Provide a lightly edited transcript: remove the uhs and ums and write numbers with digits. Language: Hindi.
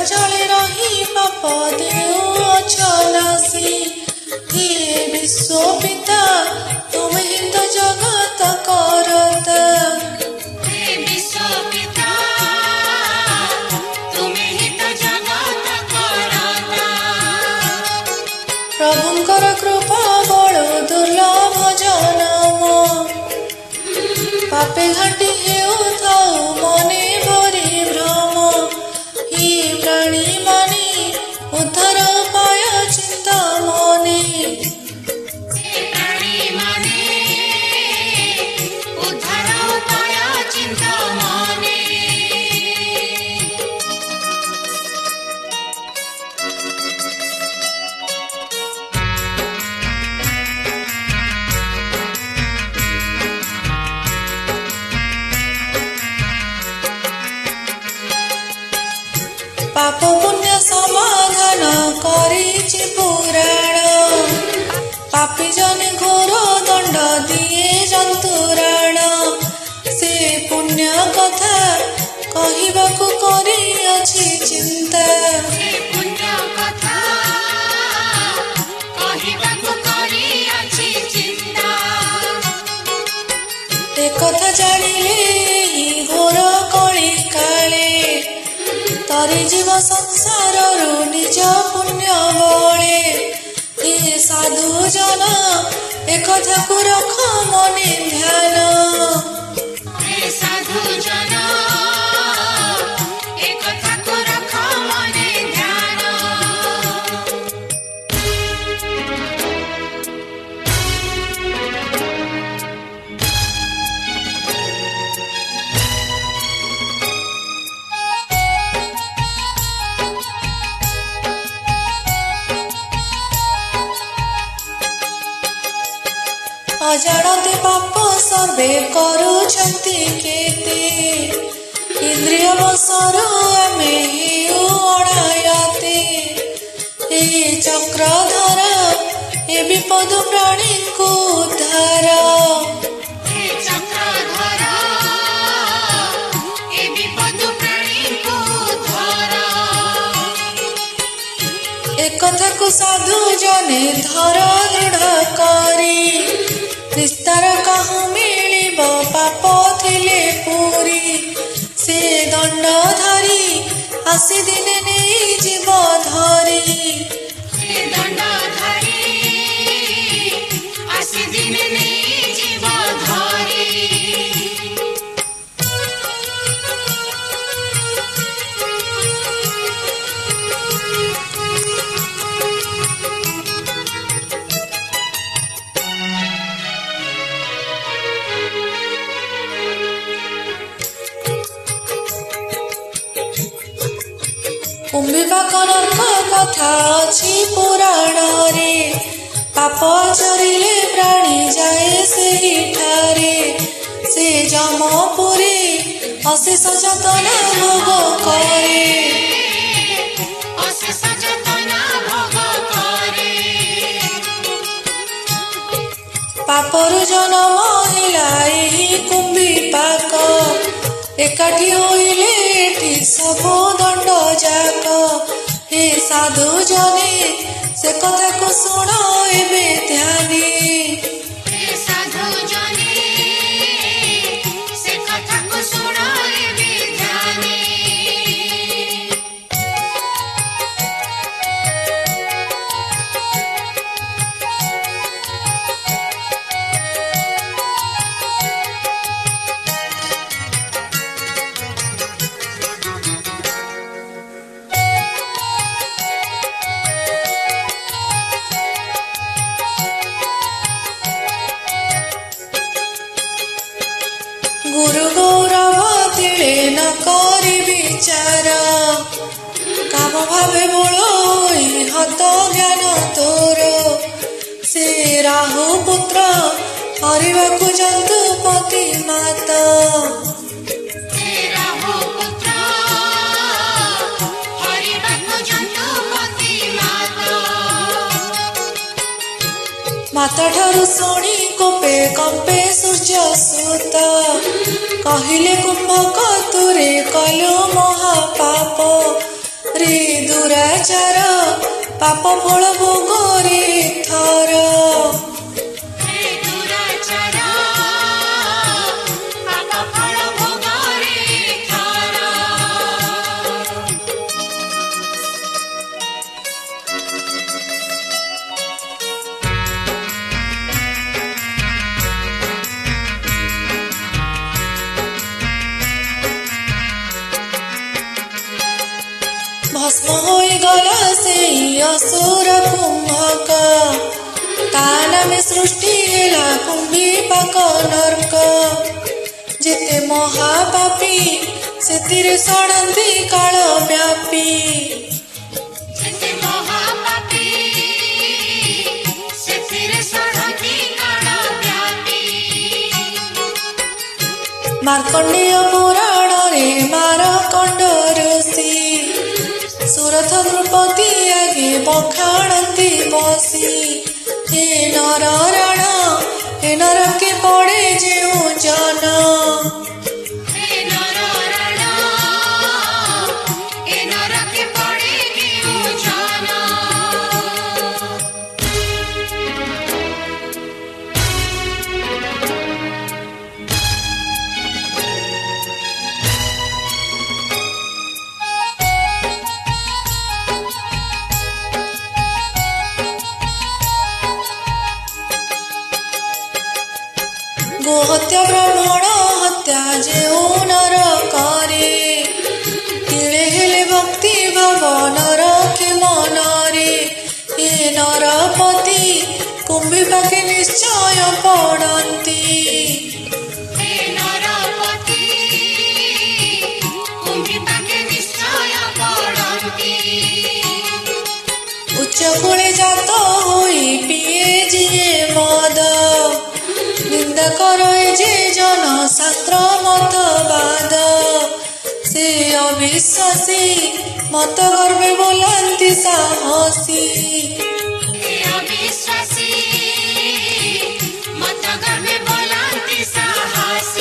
जले रही पाप देउछ नासी। हे विश्व पिता तुम ही तो जगत करता। हे विश्व पिता तुमे ही तो जगत करता। प्रभुंकर कृपा बड़ दुर्लभ जनम। पापे घाटी हेउथाउ मने भरी भ्रम। हे प्राणी माने उद्धार उपाय चिंता मने। हे प्राणी माने उद्धार उपाय चिंता मने। पाप पुण्य समाधान करिछि पुराण। पापी जने घोर दंड दिए जंतुराण। से पुण्य कथा कहिबाकु करिअछि चिंता। हे पुण्य कथा कहिबाकु करिअछि चिंता। ए कथा जानिले ही घोर कଳି काले। तरी जीव संसार निज पुण्य बले। हे साधु जन ए कथा को रख मने ध्यान। हे साधु जन ए कथा को रख मने ध्यान। अजाणते पाप सर्वे करुछन्ति केते। इंद्रिय वशर आमे हेउ अणायाते। हे चक्रधर ए विपद प्राणी को उद्धार। हे चक्रधर ए विपद प्राणी को उद्धार। ए कथा को साधु जने धर दृढ़ करी। निस्तार काहू मिलिब पाप थिले पूरी। से दंड धरी आसी दिने नहीं जीव धरी। हे दंड धरी आसी दिने नहीं जीव धरी। कुंभिका कनक कथा अछि पुराण रे। पाप चरिले प्राणी जाए सेहि ठारे। से जमपुरी अशेष जतन भोग करे। अशेष जतन भोग करे। पापरु जन्म हिला एहि कुंभिपाक। एकाठी होइले एठी सबो दंड जाक। हे साधु जने से कथा को सुन एबे ध्यानी। हे साधु जने से कथा को सुन एबे ध्यानी। गुरु गौरव तिले न करी विचार। काम भावे बोल हत ज्ञान तोर। से राहु पुत्र हरिबाकु जंतुपति माता। हे राहु पुत्र हरिबाकु जंतुपति माता। माता ठारू शुणी कोपे कंपे सूर्य सुत। कहिले कुंभक तुरे कलु महापाप। रे ଦୁରାଚାର ପାପ ଫଳ ଭୋଗରେ ଥର ହେ ଦୁରାଚାର ପାପ ଫଳ ଭୋଗରେ ଥର ଭସ୍ମ ହୋଇଗଲା ସେଇ ଅସୁର କୁମ୍ଭକ ତା ନାମେ ସୃଷ୍ଟି ହେଲା କୁମ୍ଭୀପାକ ନର୍କ ଯେତେ ମହାପାପୀ ସେଥିରେ ଷଡ଼ନ୍ତି କାଳ ବ୍ୟାପୀ ଯେତେ ମହାପାପୀ ସେଥିରେ ଷଡ଼ନ୍ତି କାଳ ବ୍ୟାପୀ ମାର୍କଣ୍ଡେୟ ପୁରାଣରେ ମାରକଣ୍ଡ ଋଷି ସୁରଥ ଦ୍ରୁପଦୀ ଆଗେ ବଖାଣନ୍ତି ବସି ହେ ନର ରାଣ ହେ ନରକେ ପଡ଼େ ଯେଉଁ ଜନ ହେ ନରରଣ ଏ ନରକେ ପଡ଼େ କେଉଁ ଜନ ଗୋହତ୍ୟା ବ୍ରାହ୍ମଣ ହତ୍ୟା ଯେଉଁ ନର କରେ ତିଳେ ହେଲେ ଭକ୍ତି ଭାବ ନରକେ ମନରେ ଏ ନରପତି କୁମ୍ଭୀପାକେ ନିଶ୍ଚୟ ପଡ଼ନ୍ତି ହେ ନରପତି କୁମ୍ଭୀପାକେ ନିଶ୍ଚୟ ପଡ଼ନ୍ତି ଉଚ୍ଚ କୂଳେ ଜାତ ହୋଇ ପିଏ ଯିଏ ମଦ ନିନ୍ଦା କରେ ଯେ ଜନ ଶାସ୍ତ୍ର ମତବାଦ ସେ ଅବିଶ୍ୱାସୀ ମତ ଗର୍ବେ ବୋଲାନ୍ତି ସାହସୀ